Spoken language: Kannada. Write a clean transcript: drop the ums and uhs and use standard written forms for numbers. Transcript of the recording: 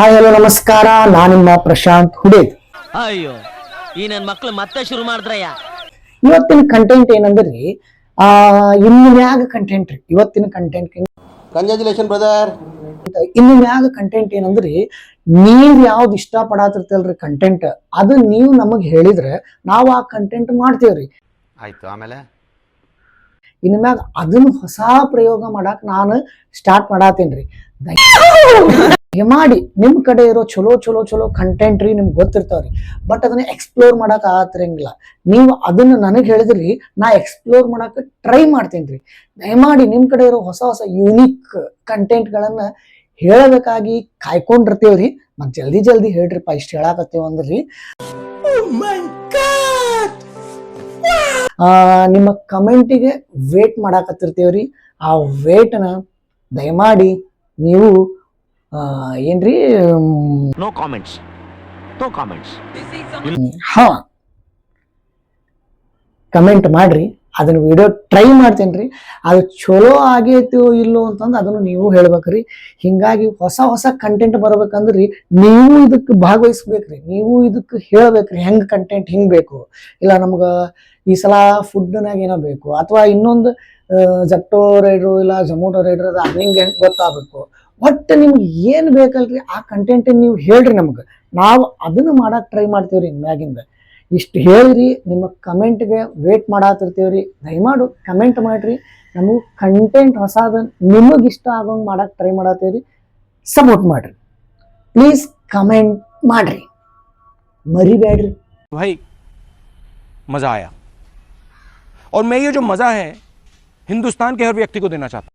ಹಾಯ್ ಹಲೋ ನಮಸ್ಕಾರ, ನಾನಿಮ್ಮ ಪ್ರಶಾಂತ್ ಹುಡೇದ್. ಅಯ್ಯೋ ಈ ನನ್ ಮಕ್ಳು ಮತ್ತೆ ಶುರು ಮಾಡಿದ್ರಯ್ಯ. ಇವತ್ತಿನ ಕಂಟೆಂಟ್ ಏನಂದ್ರಿ, ಇನ್ನು ಮ್ಯಾಗ ಕಂಟೆಂಟ್ ರೀ. ಇವತ್ತಿನ ಕಂಟೆಂಟ್ ಕಂಗ್ರ್ಯಾಚುಲೇಷನ್ ಬ್ರದರ್. ಇನ್ನು ಮ್ಯಾಗ ಕಂಟೆಂಟ್ ಏನಂದ್ರಿ, ನೀವ್ ಯಾವ್ದು ಇಷ್ಟ ಪಡಾತಿರ್ತಲ್ರಿ ಕಂಟೆಂಟ್, ಅದು ನೀವು ನಮಗ್ ಹೇಳಿದ್ರೆ ನಾವು ಆ ಕಂಟೆಂಟ್ ಮಾಡ್ತೇವ್ರಿ. ಆಯ್ತು, ಆಮೇಲೆ ಇನ್ನು ಮ್ಯಾಗ ಅದನ್ನ ಹೊಸ ಪ್ರಯೋಗ ಮಾಡಕ್ ನಾನು ಸ್ಟಾರ್ಟ್ ಮಾಡಾತೇನ್ರಿ. ಮಾಡಿ ನಿಮ್ ಕಡೆ ಇರೋ ಚಲೋ ಚಲೋ ಚಲೋ ಕಂಟೆಂಟ್ ರೀ ನಿಮ್ಗೆ ಗೊತ್ತಿರ್ತಾವ್ರಿ, ಬಟ್ ಅದನ್ನ ಎಕ್ಸ್ಪ್ಲೋರ್ ಮಾಡಕ್ ಆಗತ್ತಿರಂಗಿಲ್ಲ. ನೀವು ಅದನ್ನ ನನಗ್ ಹೇಳಿದ್ರಿ, ನಾ ಎಕ್ಸ್ಪ್ಲೋರ್ ಮಾಡಕ್ ಟ್ರೈ ಮಾಡ್ತೇನ್ರಿ. ದಯಮಾಡಿ ನಿಮ್ ಕಡೆ ಇರೋ ಹೊಸ ಹೊಸ ಯೂನಿಕ್ ಕಂಟೆಂಟ್ ಗಳನ್ನ ಹೇಳಬೇಕಾಗಿ ಕಾಯ್ಕೊಂಡಿರ್ತೇವ್ರಿ. ಮತ್ ಜಲ್ದಿ ಜಲ್ದಿ ಹೇಳ್ರಿಪ್ಪ, ಇಷ್ಟ ಹೇಳಾಕತ್ತೇವ ಅಂದ್ರಿ. ನಿಮ್ಮ ಕಮೆಂಟಿಗೆ ವೇಟ್ ಮಾಡಾಕತ್ತಿರ್ತೇವ್ರಿ. ಆ ವೇಟ್ನ ದಯಮಾಡಿ ನೀವು ಏನ್ರಿ ನೋ ಕಾಮೆಂಟ್ಸ್, ನೋ ಕಾಮೆಂಟ್ಸ್. ಹಾ ಕಮೆಂಟ್ ಮಾಡ್ರಿ. ಅದನ್ನ ವಿಡಿಯೋ ಟ್ರೈ ಮಾಡ್ತೇನ್ರಿ. ಅದು ಚಲೋ ಆಗೈತೋ ಇಲ್ಲೋ ಅಂತಂದು ಅದನ್ನು ನೀವು ಹೇಳ್ಬೇಕ್ರಿ. ಹಿಂಗಾಗಿ ಹೊಸ ಹೊಸ ಕಂಟೆಂಟ್ ಬರ್ಬೇಕಂದ್ರಿ ನೀವು ಇದಕ್ಕೆ ಭಾಗವಹಿಸ್ಬೇಕ್ರಿ. ನೀವು ಇದಕ್ಕೆ ಹೇಳ್ಬೇಕ್ರಿ, ಹೆಂಗ್ ಕಂಟೆಂಟ್ ಹಿಂಗ್ ಬೇಕು, ಇಲ್ಲ ನಮ್ಗ ಈ ಸಲ ಫುಡ್ನಾಗ ಏನೋ ಬೇಕು, ಅಥವಾ ಇನ್ನೊಂದು ಜಪ್ಟೋ ರೈಡ್ರು ಇಲ್ಲ ಜೊಮೋಟೋ ರೈಡ್ರ್ ಅದ ಹಿಂಗೆ ಹೆಂಗೆ ಗೊತ್ತಾಗಬೇಕು. ಒಟ್ಟು ನಿಮ್ಗೆ ಏನು ಬೇಕಲ್ರಿ ಆ ಕಂಟೆಂಟ್ ನೀವು ಹೇಳ್ರಿ ನಮ್ಗೆ, ನಾವು ಅದನ್ನ ಮಾಡಕ್ ಟ್ರೈ ಮಾಡ್ತೇವ್ರಿ. ಮ್ಯಾಗಿಂದ ಇಷ್ಟು ಹೇಳ್ರಿ, ನಿಮ್ಮ ಕಮೆಂಟ್ಗೆ ವೇಟ್ ಮಾಡಾತಿರ್ತೇವ್ರಿ. ದಯಮಾಡು ಕಮೆಂಟ್ ಮಾಡ್ರಿ. ನಮಗೂ ಕಂಟೆಂಟ್ ಹೊಸಾದ ನಿಮಗೆ ಇಷ್ಟ ಆಗೋಂಗೆ ಮಾಡಕ್ ಟ್ರೈ ಮಾಡತ್ತೇವ್ರಿ. ಸಪೋರ್ಟ್ ಮಾಡ್ರಿ, ಪ್ಲೀಸ್ ಕಮೆಂಟ್ ಮಾಡ್ರಿ, ಮರಿಬೇಡ್ರಿ. भाई मज़ा आया और मैं ये जो मज़ा है हिंदुस्तान के हर व्यक्ति को देना चाहता हूँ.